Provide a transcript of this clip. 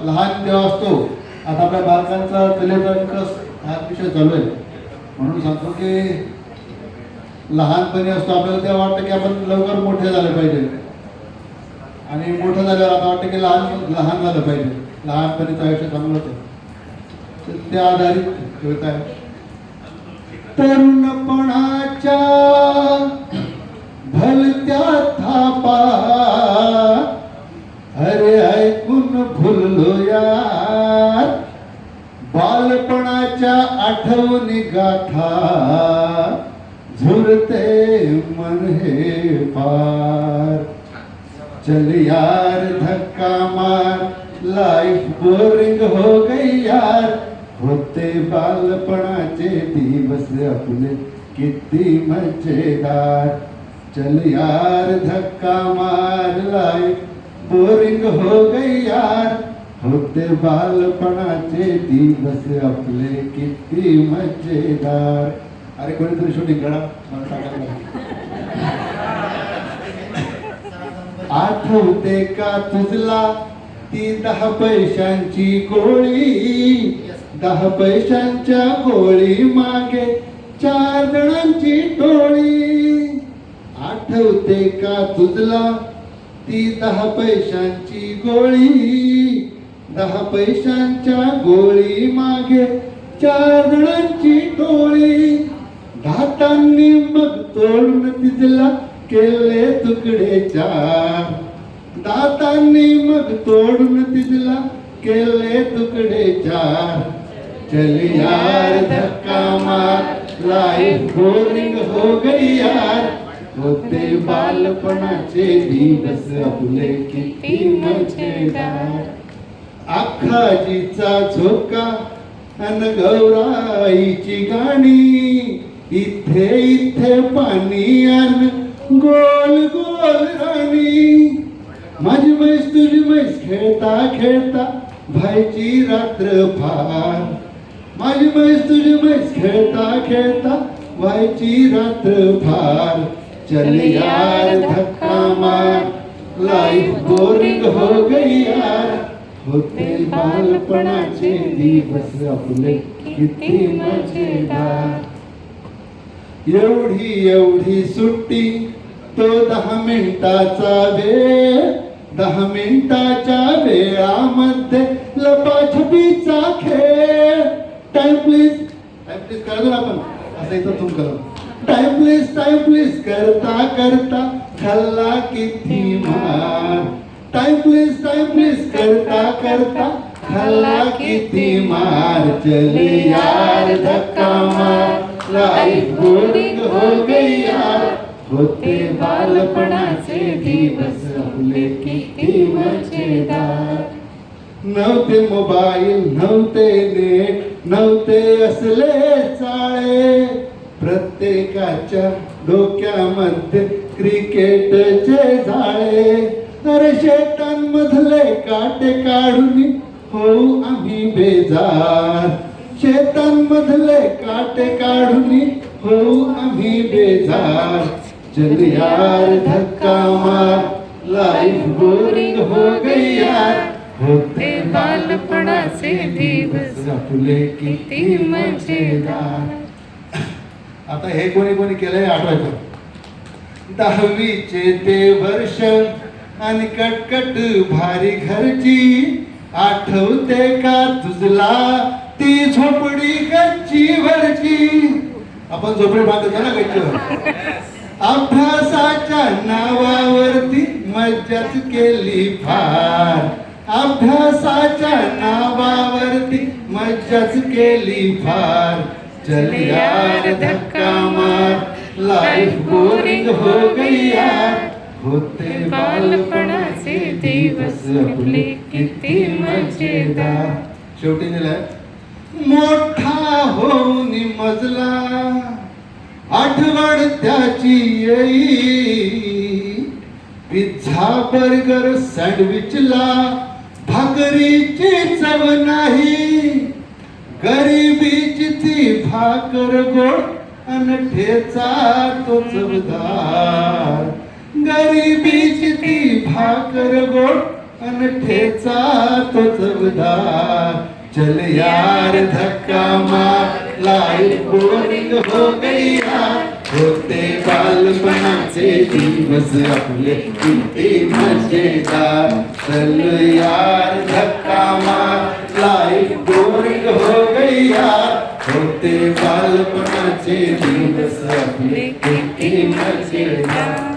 लहान जेव्हा असतो, आता आपल्या बालकांचा कलेचा विकास हा विषय चालू आहे, म्हणून सांगतो की लहानपणी असतो आपल्याला तेव्हा वाटतं की आपण लवकर मोठे झाले पाहिजे, आणि मोठं झाल्यावर आता वाटतं की लहान झालं पाहिजे. लहानपणीचं आयुष्य चांगलं होतं. तर त्या आधारित कविता आहे. तरुणपणाच्या भलत्या थापा अरे ऐकून भुललो यार, बालपणाच्या आठवणी गाथा झुरते मन हे पार. चल यार धक्का मार, लाइफ बोरिंग हो गई यार, होते बालपणाचे दिवस अपने किती मजेदार. चल यार धक्का मार, लाइफ बोरिंग हो गई यार, होते बालपणाचे दिवस आपले किती मजेदार. अरे कोणीतरी शूटिंग करा, मला टाकायला. आठवते का तुझला ती 10 पैशांची गोळी, 10 पैशांच्या गोळी मागे 4 जणांची टोळी. आठवते का तुझला ती 10 पैशांची गोळी, 10 पैशांच्या गोळी मागे 4 जणांची टोळी. दातांनी मग तोडून तिजला केले तुकडे 4, दातांनी मग तोडून तिजला केले तुकडे 4. चल यार धक्का मार, लाइफ बोरिंग हो गई यार, होते बालपणाचे दिवस आपले किती मजेदार. आखाजीचा झोका अन गौराईची गाणी, इथे इथे पाणी अन गोल गोल राणी. माझी म्हैस तुझी म्हैस खेळता खेळता व्हायची रात्र फार, माझी म्हैस तुझी म्हैस खेळता खेळता व्हायची रात्र फार. चल यार धक्का मार, लाइफ बोरिंग हो गई यार, होते बालपणाचे दिवस आपले किती मजेदार. एवढी एवढी सुट्टी तो 10 मिनिटाचा वेळ, 10 मिनिटाच्या वेळामध्ये लपाछपीचा खेळ. टाइम प्लीज करा ना आपण, असं इथं तुम करा. टाइम प्लीज करता करता खाल्ला किती मार. टाइम प्लीज करता करता खाल्ला किती मार. चल यार धक्का मार, लाइफ बोरिंग हो गई यार, होते बालपणाचे दिवस आपले किती मजेदार. नव्हते मोबाईल, नव्हते नेट, नव्हते असले चाळे, प्रत्येकाच्या डोक्यामध्ये क्रिकेटचे जाळे. अरे शेतांमधले काटे काढून होऊ आम्ही बेजार, शेतांमधले काटे काढून होऊ आम्ही बेजार. चल यार धक्का मार, लाइफ बोरिंग हो गई यार, होते बालपणाचे दिवस आपले किती मजेदार. आता हे कोणी कोणी केलंय आठवायचं. 10वीचे ते वर्ष आणि कटकट भारी घरची, आठवते का तुझला ती झोपडी गच्चीवरची. आपण झोपडी बांधतो ना गच्चीवर. अभ्यासाच्या नावावरती मज्जाच केली फार, अभ्यासाच्या नावावरती मज्जाच केली फार. चल यार धक्का मार, लाइफ बोरिंग हो गई यार, होते बालपणाचे दिवस आपले किती मजेदार. शेवटी दिलाय. मोठा होऊन मजला आठवण त्याची येई, पिझ्झा बर्गर सँडविचला भाकरीची चव नाही, गरिबीची ती भाकर गोड अन ठेचा तो चवदार. गरिबीची ती भाकर गोड अनठेचा तोच उधार. चल यार धक्का मार, लाइफ बोरिंग हो गई यार. होते बालपणाचे दिवस आपले किती मजेदार. चल यार धक्का मार, लाइफ बोरिंग हो गई यार. होते बालपणाचे दिवस आपले किती मजेदार.